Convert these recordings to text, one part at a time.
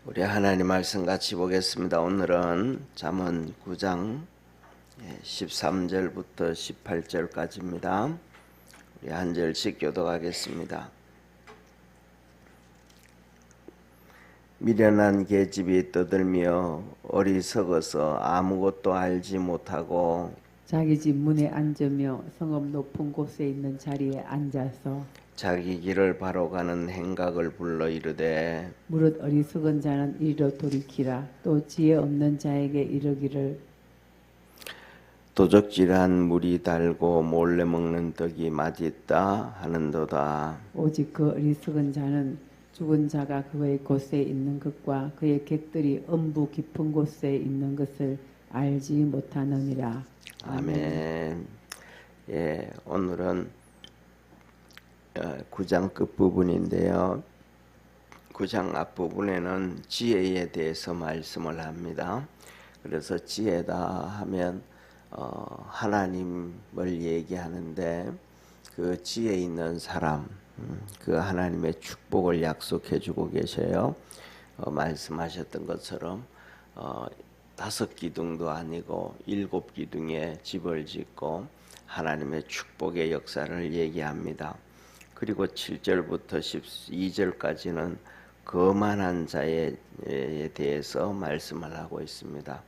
우리 하나님 말씀 같이 보겠습니다. 오늘은 잠언 9장 13절부터 18절까지입니다. 우리 한 절씩 교독하겠습니다. 미련한 계집이 떠들며 어리석어서 아무것도 알지 못하고 자기 집 문에 앉으며 성읍 높은 곳에 있는 자리에 앉아서 자기 길을 바로 가는 행각을 불러 이르되 무릇 어리석은 자는 이리로 돌이키라. 또 지혜 없는 자에게 이르기를 도적질한 물이 달고 몰래 먹는 떡이 맛있다 하는도다. 오직 그 어리석은 자는 죽은 자가 그의 곳에 있는 것과 그의 객들이 음부 깊은 곳에 있는 것을 알지 못하느니라. 아멘. 예, 오늘은 9장 끝부분인데요. 9장 앞부분에는 지혜에 대해서 말씀을 합니다. 그래서 지혜다 하면 하나님을 얘기하는데 그 지혜 있는 사람, 그 하나님의 축복을 약속해 주고 계셔요. 말씀하셨던 것처럼 5기둥도 아니고 7기둥에 집을 짓고 하나님의 축복의 역사를 얘기합니다. 그리고 7절부터 12절까지는 거만한 자에 대해서 말씀을 하고 있습니다.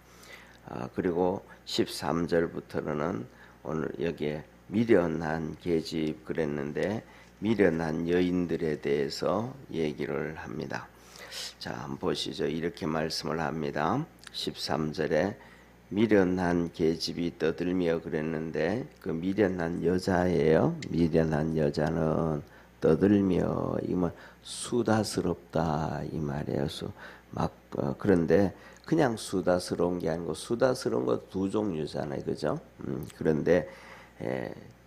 그리고 13절부터는 오늘 여기에 미련한 계집 그랬는데 미련한 여인들에 대해서 얘기를 합니다. 자, 한번 보시죠. 이렇게 말씀을 합니다. 13절에 미련한 계집이 떠들며 그랬는데 그 미련한 여자예요. 미련한 여자는 떠들며 이건 수다스럽다 이 말이에요. 그런데 그냥 수다스러운 게 아니고 수다스러운 거 두 종류잖아요, 그죠? 그런데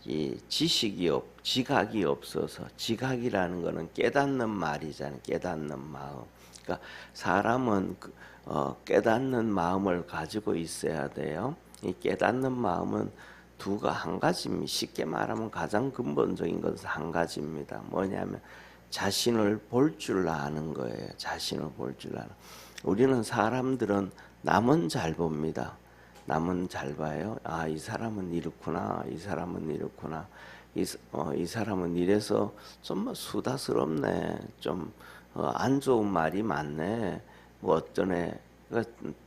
이 지각이 없어서 지각이라는 거는 깨닫는 말이잖아요. 깨닫는 마음. 그러니까 사람은 깨닫는 마음을 가지고 있어야 돼요. 이 깨닫는 마음은 한 가지입니다. 쉽게 말하면 가장 근본적인 것은 한 가지입니다. 뭐냐면 자신을 볼 줄 아는 거예요. 자신을 볼 줄 아는. 우리는 사람들은 남은 잘 봅니다. 남은 잘 봐요. 아, 이 사람은 이렇구나. 이 사람은 이렇구나. 이 사람은 이래서 좀 수다스럽네. 좀 안 좋은 말이 많네. 뭐 어떤 애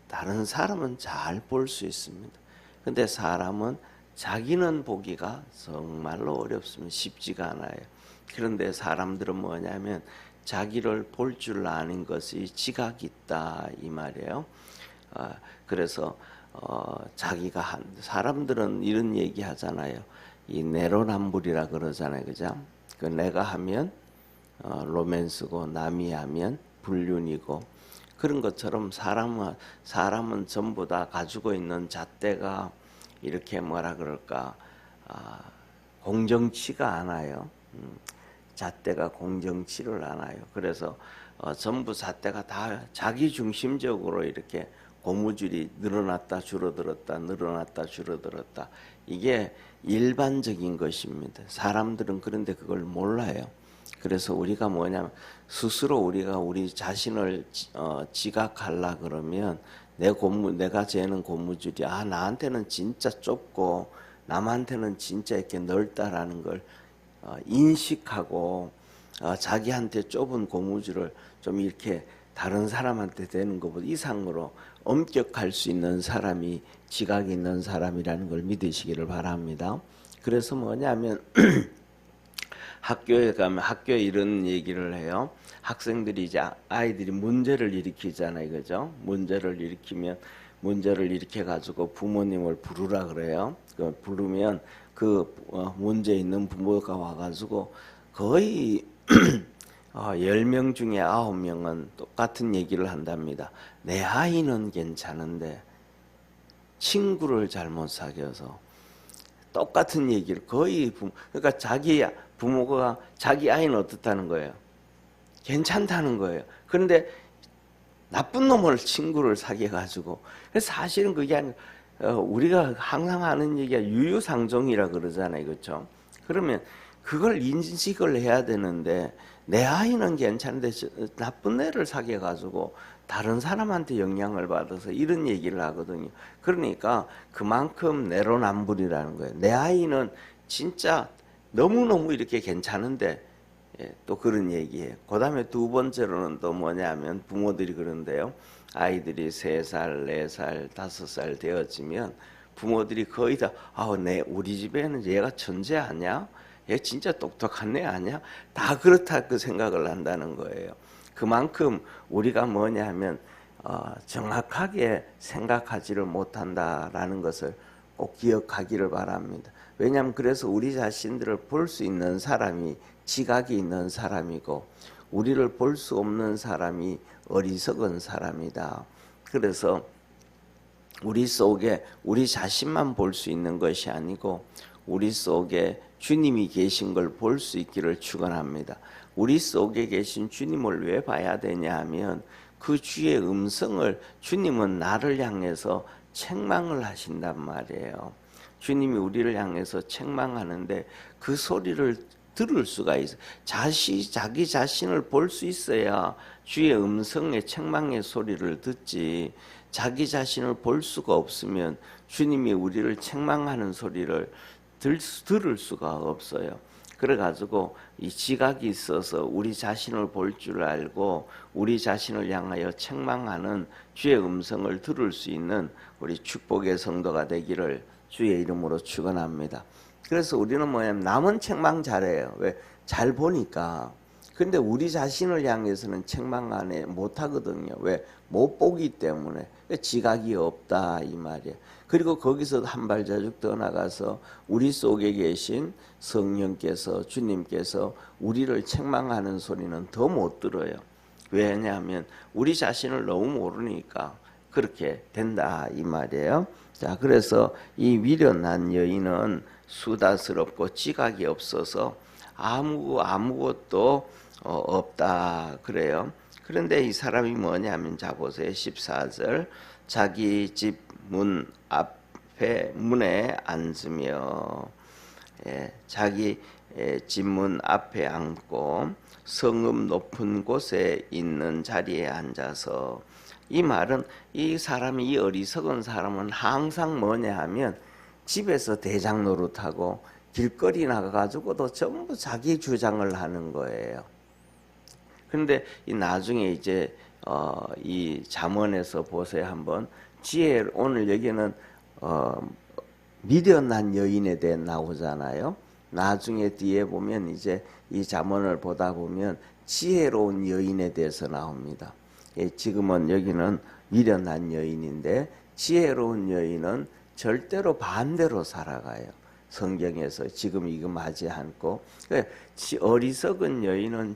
다른 사람은 잘 볼 수 있습니다. 근데 사람은 자기는 보기가 정말로 어렵습니다. 쉽지가 않아요. 그런데 사람들은 뭐냐면 자기를 볼 줄 아는 것이 지각이 있다 이 말이에요. 그래서 사람들은 이런 얘기 하잖아요. 이 내로남불이라 그러잖아요. 그죠? 그 내가 하면 로맨스고 남이 하면 불륜이고 그런 것처럼 사람은 전부 다 가지고 있는 잣대가 이렇게 뭐라 그럴까 공정치가 않아요. 잣대가 공정치를 않아요. 그래서 전부 잣대가 다 자기 중심적으로 이렇게 고무줄이 늘어났다 줄어들었다 늘어났다 줄어들었다 이게 일반적인 것입니다. 사람들은 그런데 그걸 몰라요. 그래서 우리가 뭐냐면 스스로 우리가 우리 자신을 지각하려 그러면 내가 재는 고무줄이 나한테는 진짜 좁고 남한테는 진짜 이렇게 넓다라는 걸 인식하고 자기한테 좁은 고무줄을 좀 이렇게 다른 사람한테 되는 것보다 이상으로 엄격할 수 있는 사람이 지각이 있는 사람이라는 걸 믿으시기를 바랍니다. 그래서 뭐냐면 학교에 가면 학교에 이런 얘기를 해요. 학생들이 이제 아이들이 문제를 일으키잖아요, 그죠? 문제를 일으켜 가지고 부모님을 부르라 그래요. 부르면 그 문제 있는 부모가 와가지고 거의 10명 중에 9명은 똑같은 얘기를 한답니다. 내 아이는 괜찮은데 친구를 잘못 사귀어서 똑같은 얘기를 그러니까 자기 부모가 자기 아이는 어떻다는 거예요? 괜찮다는 거예요. 그런데 나쁜 놈을 친구를 사귀어가지고 사실은 그게 아니고 우리가 항상 하는 얘기가 유유상종이라 그러잖아요, 그렇죠? 그러면 그걸 인식을 해야 되는데 내 아이는 괜찮은데 나쁜 애를 사귀어 가지고 다른 사람한테 영향을 받아서 이런 얘기를 하거든요. 그러니까 그만큼 내로남불이라는 거예요. 내 아이는 진짜 너무너무 이렇게 괜찮은데 또 그런 얘기예요. 그 다음에 두 번째로는 또 뭐냐면 부모들이 그런데요. 아이들이 3살, 4살, 5살 되어지면 부모들이 거의 다 우리 집에는 얘가 천재 아니야? 얘 진짜 똑똑한 애 아니야? 다 그렇다 그 생각을 한다는 거예요. 그만큼 우리가 뭐냐면 정확하게 생각하지를 못한다라는 것을 꼭 기억하기를 바랍니다. 왜냐하면 그래서 우리 자신들을 볼 수 있는 사람이 지각이 있는 사람이고 우리를 볼 수 없는 사람이 어리석은 사람이다. 그래서 우리 속에 우리 자신만 볼 수 있는 것이 아니고 우리 속에 주님이 계신 걸 볼 수 있기를 축원합니다. 우리 속에 계신 주님을 왜 봐야 되냐 하면 그 주의 음성을 주님은 나를 향해서 책망을 하신단 말이에요. 주님이 우리를 향해서 책망하는데 그 소리를 들을 수가 있어요. 자기 자신을 볼 수 있어야 주의 음성의 책망의 소리를 듣지. 자기 자신을 볼 수가 없으면 주님이 우리를 책망하는 소리를 들을 수가 없어요. 그래가지고 이 지각이 있어서 우리 자신을 볼 줄 알고 우리 자신을 향하여 책망하는 주의 음성을 들을 수 있는 우리 축복의 성도가 되기를 주의 이름으로 축원합니다. 그래서 우리는 뭐냐면 남은 책망 잘해요. 왜? 잘 보니까. 근데 우리 자신을 향해서는 책망 안 해 못하거든요. 왜? 못 보기 때문에. 지각이 없다 이 말이에요. 그리고 거기서 한 발자국 더 나가서 우리 속에 계신 성령께서 주님께서 우리를 책망하는 소리는 더 못 들어요. 왜냐하면 우리 자신을 너무 모르니까 그렇게 된다 이 말이에요. 자, 그래서 이 미련한 여인은 수다스럽고 지각이 없어서 아무것도 없다 그래요. 그런데 이 사람이 뭐냐면 자 보세요. 14절 자기 집 문 앞에 문에 앉으며 자기 집 문 앞에 앉고 성읍 높은 곳에 있는 자리에 앉아서 이 말은 이 사람이 이 어리석은 사람은 항상 뭐냐 하면 집에서 대장 노릇하고 길거리 나가가지고도 전부 자기 주장을 하는 거예요. 그런데 이 나중에 이제 이 잠언에서 보세요 한번 지혜 오늘 여기는 미련한 여인에 대해 나오잖아요. 나중에 뒤에 보면 이제 이 잠언을 보다 보면 지혜로운 여인에 대해서 나옵니다. 지금은 여기는 미련한 여인인데 지혜로운 여인은 절대로 반대로 살아가요. 성경에서 지금 이거 맞지 않고 어리석은 여인은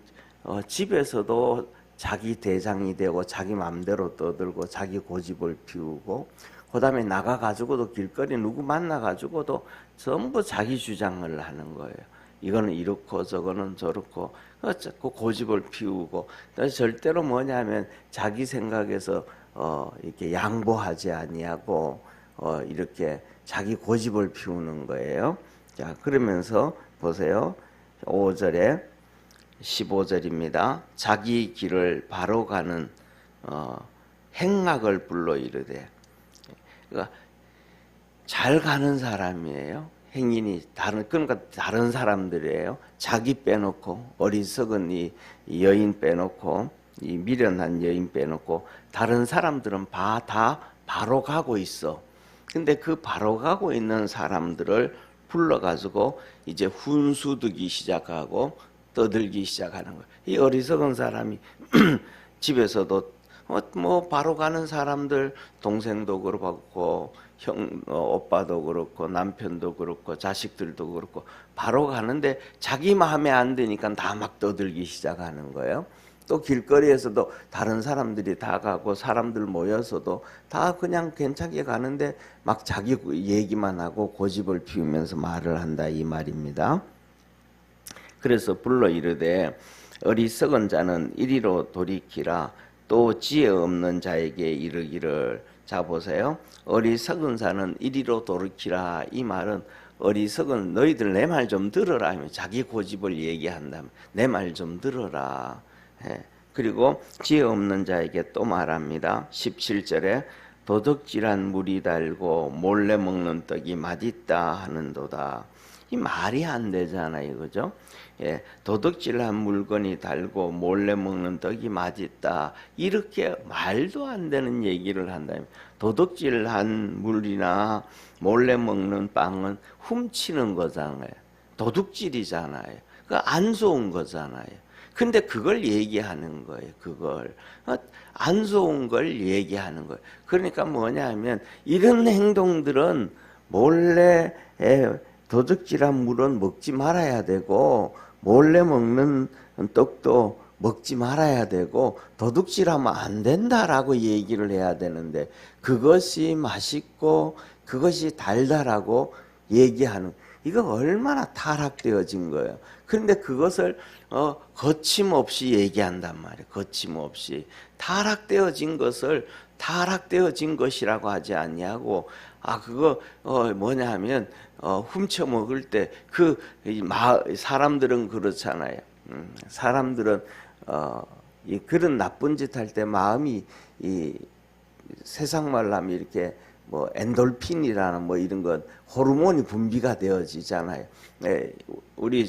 집에서도 자기 대장이 되고 자기 맘대로 떠들고 자기 고집을 피우고 그 다음에 나가가지고도 길거리 누구 만나가지고도 전부 자기 주장을 하는 거예요. 이거는 이렇고 저거는 저렇고 자꾸 고집을 피우고 절대로 뭐냐면 자기 생각에서 이렇게 양보하지 아니하고 이렇게 자기 고집을 피우는 거예요. 자, 그러면서 보세요. 5절에 15절입니다. 자기 길을 바로 가는 행악을 불러 이르되 그러니까 잘 가는 사람이에요. 행인이 그러니까 다른 사람들이에요. 자기 빼놓고 어리석은 이 여인 빼놓고 이 미련한 여인 빼놓고 다른 사람들은 다 바로 가고 있어. 근데 그 바로 가고 있는 사람들을 불러가지고 이제 훈수두기 시작하고 떠들기 시작하는 거예요. 이 어리석은 사람이 집에서도 뭐 바로 가는 사람들 동생도 그렇고 오빠도 그렇고 남편도 그렇고 자식들도 그렇고 바로 가는데 자기 마음에 안 드니까 다 막 떠들기 시작하는 거예요. 또 길거리에서도 다른 사람들이 다 가고 사람들 모여서도 다 그냥 괜찮게 가는데 막 자기 얘기만 하고 고집을 피우면서 말을 한다 이 말입니다. 그래서 불러 이르되 어리석은 자는 이리로 돌이키라 또 지혜 없는 자에게 이르기를 자 보세요. 어리석은 자는 이리로 돌이키라 이 말은 어리석은 너희들 내 말 좀 들어라 하면 자기 고집을 얘기한다면 내 말 좀 들어라. 예. 그리고 지혜 없는 자에게 또 말합니다. 17절에 도둑질한 물이 달고 몰래 먹는 떡이 맛있다 하는도다. 이 말이 안 되잖아요, 그죠? 예, 도둑질한 물건이 달고 몰래 먹는 떡이 맛있다. 이렇게 말도 안 되는 얘기를 한다면 도둑질한 물이나 몰래 먹는 빵은 훔치는 거잖아요. 도둑질이잖아요. 그 안 좋은 거잖아요. 근데 그걸 얘기하는 거예요. 그걸 안 좋은 걸 얘기하는 거예요. 그러니까 뭐냐 하면 이런 행동들은 몰래 도둑질한 물은 먹지 말아야 되고 몰래 먹는 떡도 먹지 말아야 되고 도둑질하면 안 된다라고 얘기를 해야 되는데 그것이 맛있고 그것이 달달하고 얘기하는 이거 얼마나 타락되어진 거예요. 그런데 그것을 거침없이 얘기한단 말이에요. 거침없이 타락되어진 것을 타락되어진 것이라고 하지 않냐고. 그거 뭐냐 하면 훔쳐 먹을 때 사람들은 그렇잖아요. 사람들은 그런 나쁜 짓 할 때 마음이 세상 말로 하면 이렇게 뭐 엔돌핀이라는 뭐 이런 것 호르몬이 분비가 되어지잖아요.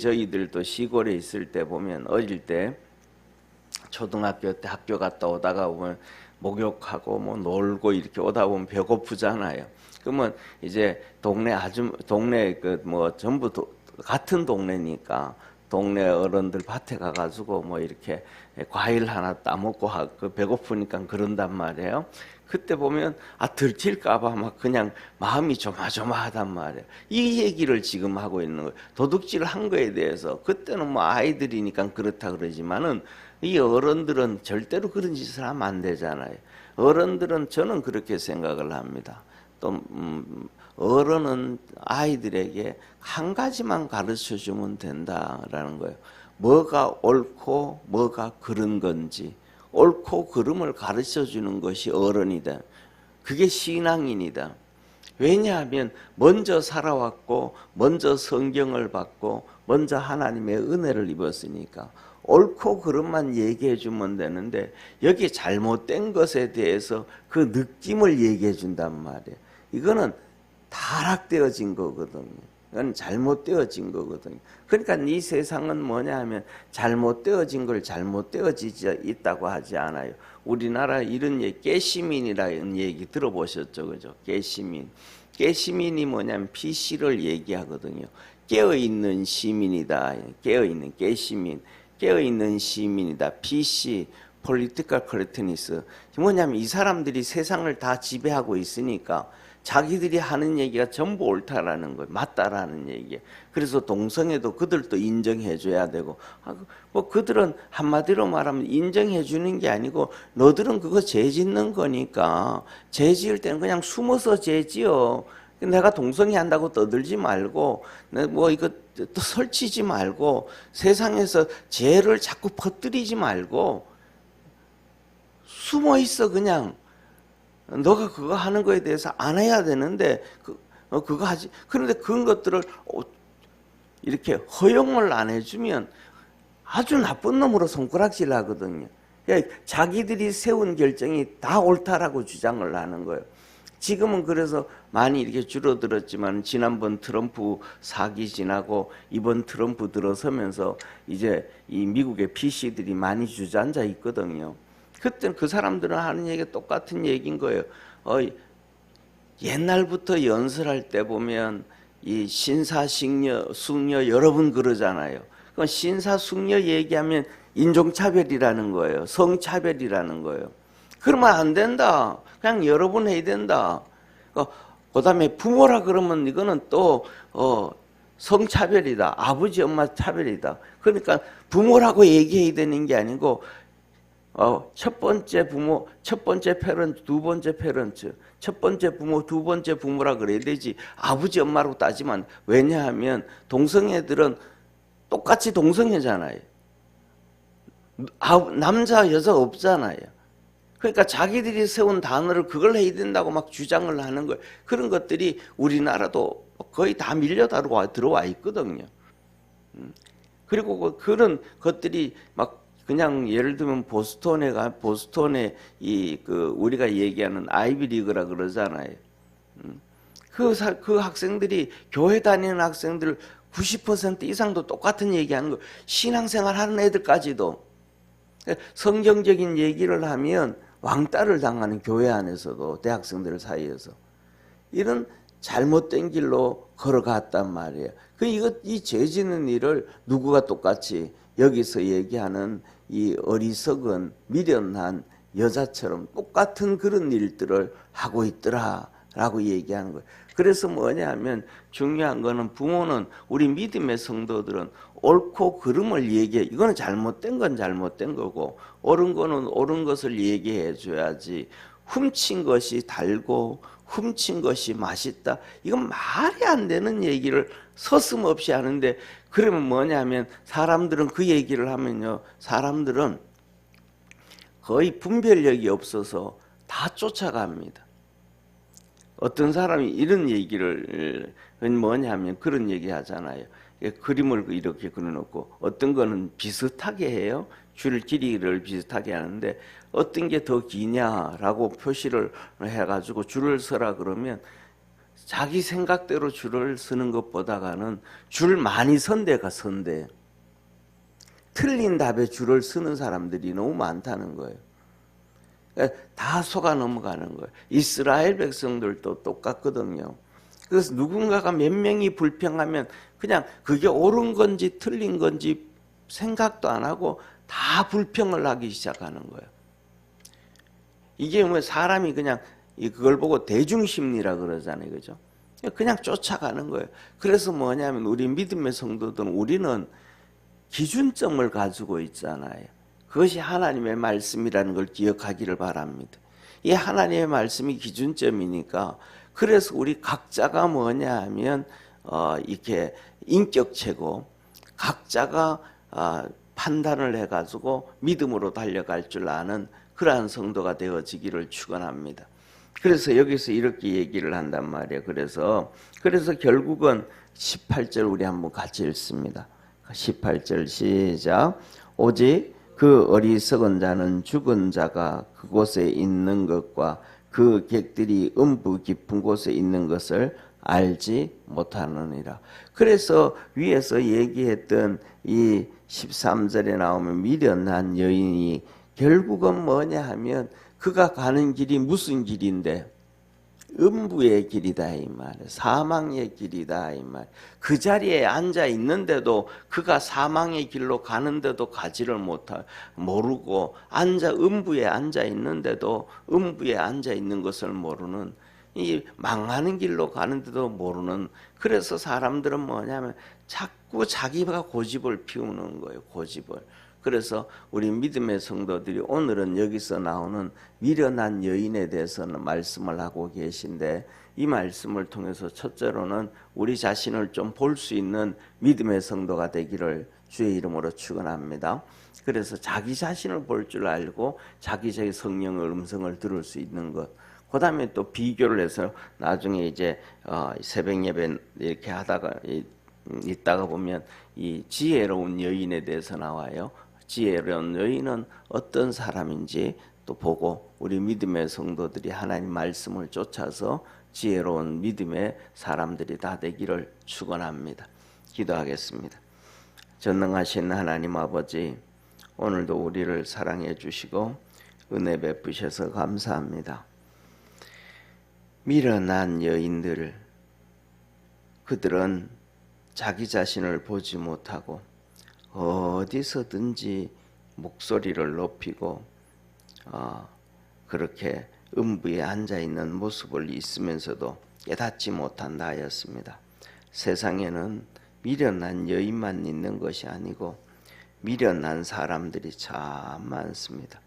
저희들도 시골에 있을 때 보면 어릴 때 초등학교 때 학교 갔다 오다가 보면 목욕하고 뭐 놀고 이렇게 오다 보면 배고프잖아요. 그러면 이제 동네 전부 같은 동네니까 동네 어른들 밭에 가가지고 뭐 이렇게 과일 하나 따먹고 배고프니까 그런단 말이에요. 그때 보면 들킬까봐 막 그냥 마음이 조마조마하단 말이에요. 이 얘기를 지금 하고 있는 거예요. 도둑질 한 거에 대해서 그때는 뭐 아이들이니까 그렇다 그러지만은 이 어른들은 절대로 그런 짓을 하면 안 되잖아요. 어른들은 저는 그렇게 생각을 합니다. 또 어른은 아이들에게 한 가지만 가르쳐 주면 된다라는 거예요. 뭐가 옳고 뭐가 그른 건지 옳고 그름을 가르쳐 주는 것이 어른이다. 그게 신앙인이다. 왜냐하면 먼저 살아왔고 먼저 성경을 받고 먼저 하나님의 은혜를 입었으니까 옳고 그름만 얘기해 주면 되는데 여기 잘못된 것에 대해서 그 느낌을 얘기해 준단 말이에요. 이거는 타락되어진 거거든요. 이건 잘못되어진 거거든요. 그러니까 이 세상은 뭐냐 하면 잘못되어진 걸 잘못되어지지 있다고 하지 않아요. 우리나라 이런 얘기, 깨시민이라는 얘기 들어보셨죠? 그죠? 깨시민. 깨시민이 뭐냐면 PC를 얘기하거든요. 깨어있는 시민이다. 깨어있는 깨시민. 깨어있는 시민이다. PC, Political Correctness. 뭐냐면 이 사람들이 세상을 다 지배하고 있으니까 자기들이 하는 얘기가 전부 옳다라는 거예요. 맞다라는 얘기예요. 그래서 동성애도 그들도 인정해 줘야 되고 뭐 그들은 한마디로 말하면 인정해 주는 게 아니고 너들은 그거 죄 짓는 거니까 죄 지을 때는 그냥 숨어서 죄 지어. 내가 동성애 한다고 떠들지 말고 뭐 이거 또 설치지 말고 세상에서 죄를 자꾸 퍼뜨리지 말고 숨어 있어. 그냥 너가 그거 하는 거에 대해서 안 해야 되는데 그거 하지. 그런데 그런 것들을 이렇게 허용을 안 해주면 아주 나쁜 놈으로 손가락질 하거든요. 자기들이 세운 결정이 다 옳다라고 주장을 하는 거예요. 지금은 그래서 많이 이렇게 줄어들었지만 지난번 트럼프 사기 지나고 이번 트럼프 들어서면서 이제 이 미국의 PC들이 많이 주저앉아 있거든요. 그때 그 사람들은 하는 얘기가 똑같은 얘기인 거예요. 옛날부터 연설할 때 보면 이 신사숙녀 여러분 그러잖아요. 그럼 신사숙녀 얘기하면 인종차별이라는 거예요. 성차별이라는 거예요. 그러면 안 된다. 그냥 여러분 해야 된다. 그 다음에 부모라 그러면 이거는 또 성차별이다. 아버지 엄마 차별이다. 그러니까 부모라고 얘기해야 되는 게 아니고 첫 번째 부모, 첫 번째 패런트, 두 번째 패런트, 첫 번째 부모, 두 번째 부모라 그래야 되지 아버지 엄마로 따지면. 왜냐하면 동성애들은 똑같이 동성애잖아요. 남자 여자 없잖아요. 그러니까 자기들이 세운 단어를 그걸 해야 된다고 막 주장을 하는 거예요. 그런 것들이 우리나라도 거의 다 밀려 들어와 있거든요. 그리고 그런 것들이 막 그냥 예를 들면 보스턴에 우리가 얘기하는 아이비리그라 그러잖아요. 그 학생들이 교회 다니는 학생들 90% 이상도 똑같은 얘기하는 거. 신앙생활 하는 애들까지도 성경적인 얘기를 하면 왕따를 당하는 교회 안에서도 대학생들 사이에서 이런 잘못된 길로 걸어갔단 말이에요. 이 죄지는 일을 누구가 똑같이 여기서 얘기하는 이 어리석은 미련한 여자처럼 똑같은 그런 일들을 하고 있더라라고 얘기하는 거예요. 그래서 뭐냐면 중요한 거는 부모는 우리 믿음의 성도들은 옳고 그름을 얘기해. 이거는 잘못된 건 잘못된 거고 옳은 거는 옳은 것을 얘기해 줘야지. 훔친 것이 달고 훔친 것이 맛있다. 이건 말이 안 되는 얘기를 서슴없이 하는데 그러면 뭐냐면 사람들은 그 얘기를 하면요. 사람들은 거의 분별력이 없어서 다 쫓아갑니다. 어떤 사람이 이런 얘기를 뭐냐면 그런 얘기 하잖아요. 그림을 이렇게 그려놓고 어떤 거는 비슷하게 해요. 줄 길이를 비슷하게 하는데 어떤 게 더 기냐라고 표시를 해가지고 줄을 서라 그러면 자기 생각대로 줄을 서는 것보다는 줄 많이 선 데가 선대. 틀린 답에 줄을 서는 사람들이 너무 많다는 거예요. 다 속아 넘어가는 거예요. 이스라엘 백성들도 똑같거든요. 그래서 누군가가 몇 명이 불평하면 그냥 그게 옳은 건지 틀린 건지 생각도 안 하고 다 불평을 하기 시작하는 거예요. 이게 뭐 사람이 그냥 그걸 보고 대중심리라 그러잖아요. 그죠? 그냥 쫓아가는 거예요. 그래서 뭐냐면 우리 믿음의 성도들은 우리는 기준점을 가지고 있잖아요. 그것이 하나님의 말씀이라는 걸 기억하기를 바랍니다. 이 하나님의 말씀이 기준점이니까 그래서 우리 각자가 뭐냐 하면 이렇게 인격체고 각자가 판단을 해가지고 믿음으로 달려갈 줄 아는 그러한 성도가 되어지기를 축원합니다. 그래서 여기서 이렇게 얘기를 한단 말이에요. 그래서 결국은 18절 우리 한번 같이 읽습니다. 18절 시작. 오직 그 어리석은 자는 죽은 자가 그곳에 있는 것과 그 객들이 음부 깊은 곳에 있는 것을 알지 못하느니라. 그래서 위에서 얘기했던 이 13절에 나오면 미련한 여인이 결국은 뭐냐 하면 그가 가는 길이 무슨 길인데 음부의 길이다 이 말이에요. 사망의 길이다 이 말이에요. 그 자리에 앉아 있는데도 그가 사망의 길로 가는데도 가지를 모르고 음부에 앉아 있는데도 음부에 앉아 있는 것을 모르는 이 망하는 길로 가는데도 모르는. 그래서 사람들은 뭐냐면 자꾸 자기가 고집을 피우는 거예요. 고집을. 그래서 우리 믿음의 성도들이 오늘은 여기서 나오는 미련한 여인에 대해서는 말씀을 하고 계신데 이 말씀을 통해서 첫째로는 우리 자신을 좀 볼 수 있는 믿음의 성도가 되기를 주의 이름으로 축원합니다. 그래서 자기 자신을 볼 줄 알고 자기 성령의 음성을 들을 수 있는 것. 그 다음에 또 비교를 해서 나중에 이제 새벽 예배 이렇게 하다가 있다가 보면 이 지혜로운 여인에 대해서 나와요. 지혜로운 여인은 어떤 사람인지 또 보고 우리 믿음의 성도들이 하나님 말씀을 쫓아서 지혜로운 믿음의 사람들이 다 되기를 축원합니다. 기도하겠습니다. 전능하신 하나님 아버지, 오늘도 우리를 사랑해 주시고 은혜 베푸셔서 감사합니다. 미련한 여인들, 그들은 자기 자신을 보지 못하고 어디서든지 목소리를 높이고 그렇게 음부에 앉아있는 모습을 있으면서도 깨닫지 못한 나였습니다. 세상에는 미련한 여인만 있는 것이 아니고 미련한 사람들이 참 많습니다.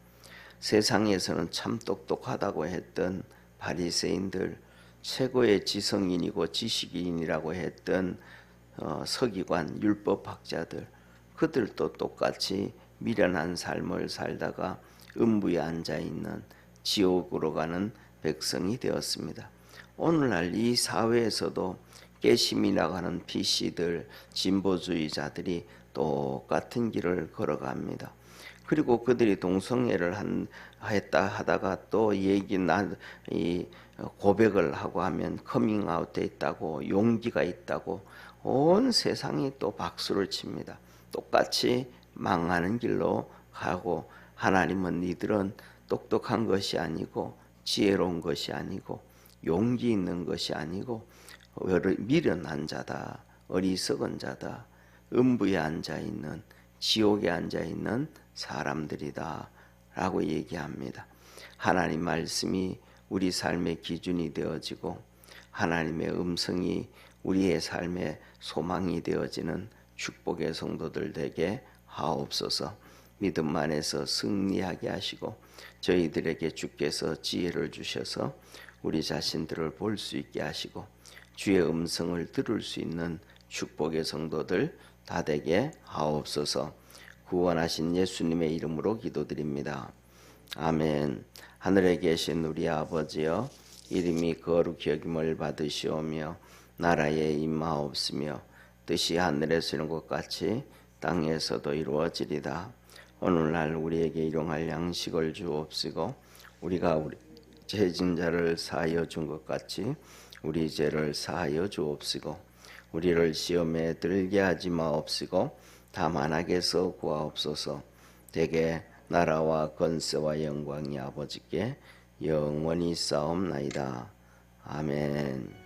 세상에서는 참 똑똑하다고 했던 바리새인들, 최고의 지성인이고 지식인이라고 했던 서기관, 율법학자들, 그들도 똑같이 미련한 삶을 살다가 음부에 앉아있는 지옥으로 가는 백성이 되었습니다. 오늘날 이 사회에서도 깨심이라고 하는 PC들, 진보주의자들이 똑같은 길을 걸어갑니다. 그리고 그들이 동성애를 했다 하다가 또 이 고백을 하고 하면 커밍아웃 돼 있다고, 용기가 있다고 온 세상이 또 박수를 칩니다. 똑같이 망하는 길로 가고, 하나님은 니들은 똑똑한 것이 아니고 지혜로운 것이 아니고 용기 있는 것이 아니고 미련한 자다, 어리석은 자다, 음부에 앉아있는, 지옥에 앉아있는 사람들이다 라고 얘기합니다. 하나님 말씀이 우리 삶의 기준이 되어지고 하나님의 음성이 우리의 삶의 소망이 되어지는 축복의 성도들 되게 하옵소서. 믿음 안에서 승리하게 하시고 저희들에게 주께서 지혜를 주셔서 우리 자신들을 볼 수 있게 하시고 주의 음성을 들을 수 있는 축복의 성도들 다 되게 하옵소서. 구원하신 예수님의 이름으로 기도드립니다. 아멘. 하늘에 계신 우리 아버지여, 이름이 거룩히 여김을 받으시오며 나라에 임하옵시며 뜻이 하늘에서 이룬 것 같이 땅에서도 이루어지리다. 오늘날 우리에게 일용할 양식을 주옵시고 우리가 우리 죄진 자를 사하여 준 것 같이 우리 죄를 사하여 주옵시고 우리를 시험에 들게 하지 마옵시고 다만 악에서 구하옵소서. 대개 나라와 권세와 영광이 아버지께 영원히 싸움나이다. 아멘.